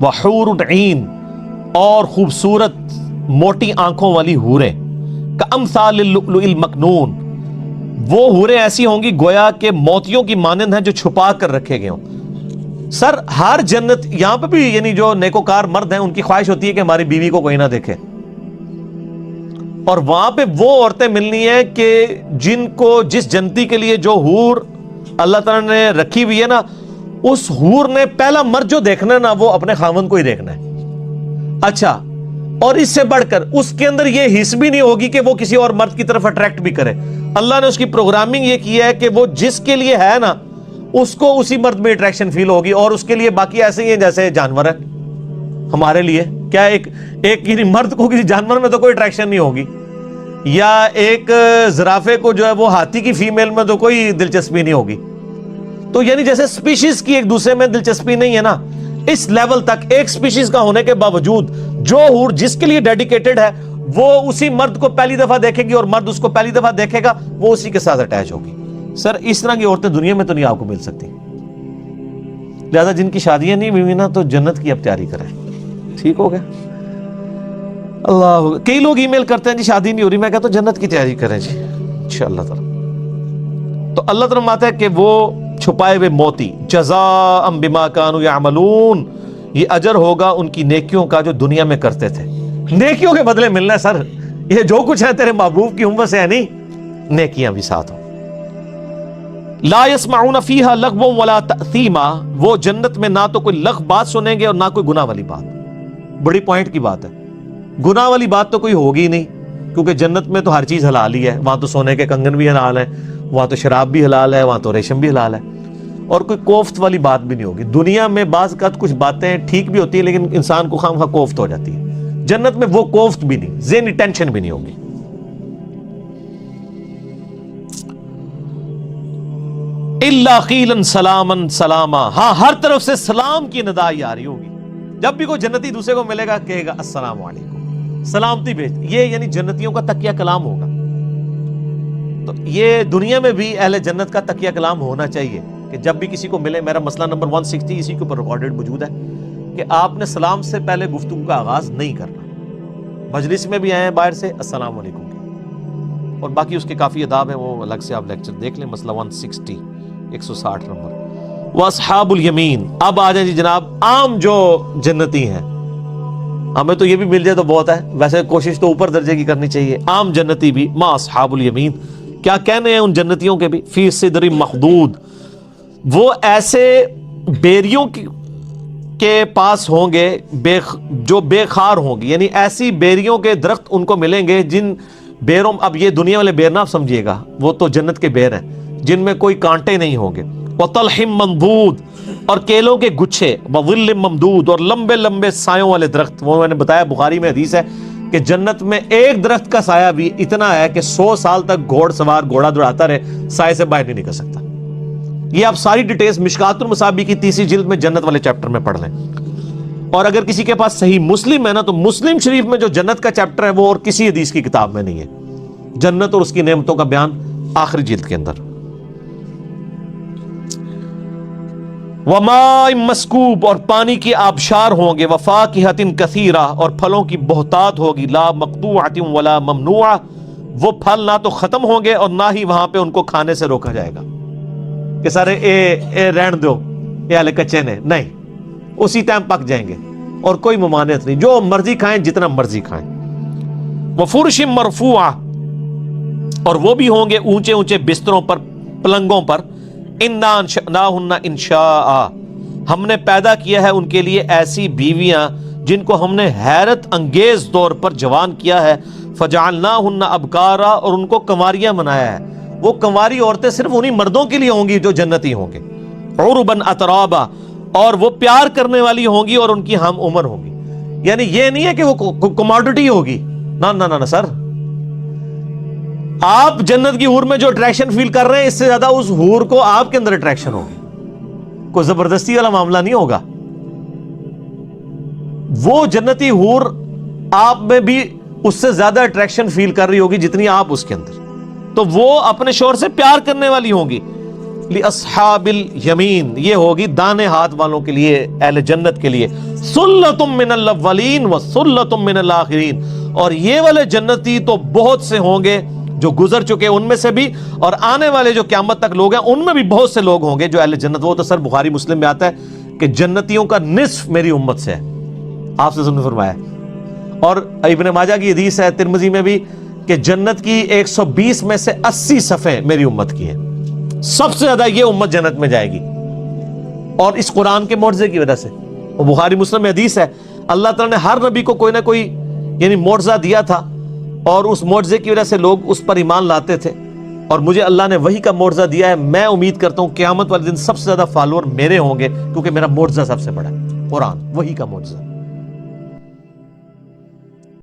وحور عین، اور خوبصورت موٹی آنکھوں والی حوریں، کامثال اللؤلؤ المکنون، وہ حوریں ایسی ہوں گی گویا کہ موتیوں کی مانند ہیں جو چھپا کر رکھے گئے ہوں۔ سر ہر جنت، یہاں پہ بھی یعنی جو نیکوکار مرد ہیں ان کی خواہش ہوتی ہے کہ ہماری بیوی کو کوئی نہ دیکھے، اور وہاں پہ وہ عورتیں ملنی ہیں کہ جن کو جس جنتی کے لیے جو حور اللہ تعالیٰ نے رکھی ہوئی ہے نا، اس حور نے پہلا مرد جو دیکھنا ہے نا وہ اپنے خاوند کو ہی دیکھنا ہے۔ اچھا، اور اس سے بڑھ کر اس کے اندر یہ حس بھی نہیں ہوگی کہ وہ کسی اور مرد کی طرف اٹریکٹ بھی کرے۔ اللہ نے اس کی پروگرامنگ یہ کی ہے کہ وہ جس کے لیے ہے نا اس کو اسی مرد میں اٹریکشن فیل ہوگی، اور اس کے لیے باقی ایسے ہی ہیں جیسے جانور ہے ہمارے لیے۔ کیا ایک یعنی مرد کو کسی جانور میں تو کوئی اٹریکشن نہیں ہوگی، یا ایک زرافے کو جو ہے وہ ہاتھی کی فیمیل میں تو کوئی دلچسپی نہیں ہوگی۔ تو یعنی جیسے سپیشیز کی ایک دوسرے میں دلچسپی نہیں ہے نا، اس لیول تک ایک سپیشیز کا ہونے کے باوجود جو حور جس کے لیے ڈیڈیکیٹڈ ہے وہ اسی مرد کو پہلی دفعہ دیکھے گی، اور مرد اس کو پہلی دفعہ دیکھے گا، وہ اسی کے ساتھ اٹیچ ہوگی۔ سر اس طرح کی عورتیں دنیا میں تو نہیں آپ کو مل سکتی، لہذا جن کی شادیاں نہیں ہوئی نا تو جنت کی اب تیاری کریں۔ ٹھیک ہو گیا؟ اللہ، کئی لوگ ای میل کرتے ہیں جی شادی نہیں ہو رہی، میں کہتا ہوں جنت کی تیاری کریں جی انشاءاللہ تعالی۔ تو اللہ تعالیٰ فرماتا ہے کہ وہ چھپائے ہوئے موتی، جزاء بما کانوا یعملون، یہ اجر ہوگا ان کی نیکیوں کا جو دنیا میں کرتے تھے۔ نیکیوں کے بدلے ملنا ہے سر، یہ جو کچھ ہے تیرے محبوب کی امت سے ہے نہیں، نیکیاں بھی ساتھ ہوں۔ لا يسمعون فیہا لغوا ولا تأثیما، وہ جنت میں نہ تو کوئی لغو بات سنیں گے اور نہ کوئی گناہ والی بات۔ بڑی پوائنٹ کی بات ہے، گناہ والی بات تو کوئی ہوگی ہی نہیں، کیونکہ جنت میں تو ہر چیز حلال ہی ہے، وہاں تو سونے کے کنگن بھی حلال ہے، وہاں تو شراب بھی حلال ہے، وہاں تو ریشم بھی حلال ہے، اور کوئی کوفت والی بات بھی نہیں ہوگی۔ دنیا میں بعض اوقات کچھ باتیں ٹھیک بھی ہوتی ہیں لیکن انسان کو خواہ کوفت ہو جاتی ہے، جنت میں وہ کوفت بھی نہیں، ذہنی ٹینشن بھی نہیں ہوگی۔ الا قیلا سلاما سلاما، ہاں ہر طرف سے سلام کی ندائی آ رہی ہوگی۔ جب بھی کوئی جنتی دوسرے کو ملے گا کہے گا السلام علیکم، سلامتی بھیج، یہ یعنی جنتیوں کا تکیہ کلام ہوگا۔ تو یہ دنیا میں بھی اہل جنت کا تکیہ کلام ہونا چاہیے کہ جب بھی کسی کو ملے، میرا مسئلہ نمبر 160 اسی کے اوپر ریکارڈڈ موجود ہے کہ آپ نے سلام سے پہلے گفتگو کا آغاز نہیں کرنا۔ مجلس میں بھی آئے ہیں باہر سے السلام علیکم کے، اور باقی اس کے کافی آداب ہیں، وہ الگ سے آپ لیکچر دیکھ لیں، مسئلہ 160 160 نمبر۔ واصحاب الیمین، اب آ جائیں جی جناب عام جو جنتی ہیں، ہمیں تو یہ بھی مل جائے تو بہت ہے، ویسے کوشش تو اوپر درجے کی کرنی چاہیے۔ عام جنتی بھی، ما اصحاب الیمین، کیا کہنے ہیں ان جنتیوں کے بھی، فی صدر مخضود، وہ ایسے بیریوں کے پاس ہوں گے جو بے خار ہوں گی، یعنی ایسی بیریوں کے درخت ان کو ملیں گے جن بیروں، اب یہ دنیا والے بیر نہ آپ سمجھیے گا، وہ تو جنت کے بیر ہیں جن میں کوئی کانٹے نہیں ہوں گے۔ وطلح منضود، اور کیلوں کے گچھے، وظل ممدود، اور لمبے لمبے سایوں والے درخت۔ وہ میں نے بتایا بخاری میں حدیث ہے کہ جنت میں ایک درخت کا سایہ بھی اتنا ہے کہ 100 سال تک گھوڑ سوار گھوڑا دوڑاتا رہے، سائے سے باہر نہیں نکل سکتا۔ یہ آپ ساری ڈیٹیلز مشکات المصابیح کی 3 جلد میں جنت والے چیپٹر میں پڑھ لیں، اور اگر کسی کے پاس صحیح مسلم ہے نا تو مسلم شریف میں جو جنت کا چیپٹر ہے وہ اور کسی حدیث کی کتاب میں نہیں ہے، جنت اور اس کی نعمتوں کا بیان آخری جلد کے اندر۔ وماء مسکوب، اور پانی کی آبشار ہوں گے، وفاکہۃ کثیرہ، اور پھلوں کی بہتات ہوگی، لا مقطوعۃ ولا ممنوعہ، وہ پھل نہ تو ختم ہوں گے اور نہ ہی وہاں پہ ان کو کھانے سے روکا جائے گا کہ سارے اے رہن دو، یہ ہلے کچے نے، نہیں، اسی ٹائم پک جائیں گے، اور کوئی ممانعت نہیں، جو مرضی کھائیں جتنا مرضی کھائیں۔ وفرش مرفوعہ، اور وہ بھی ہوں گے اونچے اونچے بستروں پر، پلنگوں پر، انا انشأناہن انشاء، ہم نے پیدا کیا ہے ان کے لیے ایسی بیویاں جن کو ہم نے حیرت انگیز طور پر جوان کیا ہے، فجعلناہن ابکارا، اور ان کو کنواریاں بنایا ہے۔ وہ کنواری عورتیں صرف انہی مردوں کے لیے ہوں گی جو جنتی ہوں گے، عربا اترابا، اور وہ پیار کرنے والی ہوں گی اور ان کی ہم عمر ہوں گی۔ یعنی یہ نہیں ہے کہ وہ کموڈٹی ہوگی، نہ نہ نہ سر، آپ جنت کی حور میں جو اٹریکشن فیل کر رہے ہیں اس سے زیادہ اس حور کو آپ کے اندر اٹریکشن ہوگی، کوئی زبردستی والا معاملہ نہیں ہوگا۔ وہ جنتی حور آپ میں بھی اس سے زیادہ اٹریکشن فیل کر رہی ہوگی جتنی آپ اس کے اندر، تو وہ اپنے شوہر سے پیار کرنے والی ہوں گی۔ لِأَصْحَابِ الْيَمِينَ، یہ ہوگی دانے ہاتھ والوں کے لیے، اہل جنت کے لیے، ثُلَّةٌ مِّنَ الْأَوَّلِينَ وَثُلَّةٌ مِّنَ الْآخِرِينَ، اور یہ والے جنتی تو بہت سے ہوں گے جو گزر چکے ان میں سے بھی، اور آنے والے جو قیامت تک لوگ ہیں ان میں بھی بہت سے لوگ ہوں گے جو اہل جنت، وہ تو سر بخاری مسلم میں آتا ہے کہ جنتیوں کا نصف میری امت سے ہے، آپ سے نے فرمایا۔ اور ابن ماجہ کی حدیث ہے، ترمذی میں بھی، کہ جنت کی 120 میں سے 80 صفیں میری امت کی ہیں، سب سے زیادہ یہ امت جنت میں جائے گی، اور اس قرآن کے معجزے کی وجہ سے۔ وہ بخاری مسلم میں حدیث ہے، اللہ تعالیٰ نے ہر نبی کو کوئی نہ کوئی یعنی معجزہ دیا تھا، اور اس معجزے کی وجہ سے لوگ اس پر ایمان لاتے تھے، اور مجھے اللہ نے وحی کا معجزہ دیا ہے۔ میں امید کرتا ہوں قیامت والے دن سب سے زیادہ فالوور میرے ہوں گے، کیونکہ میرا معجزہ سب سے بڑا ہے، قرآن، وحی کا معجزہ۔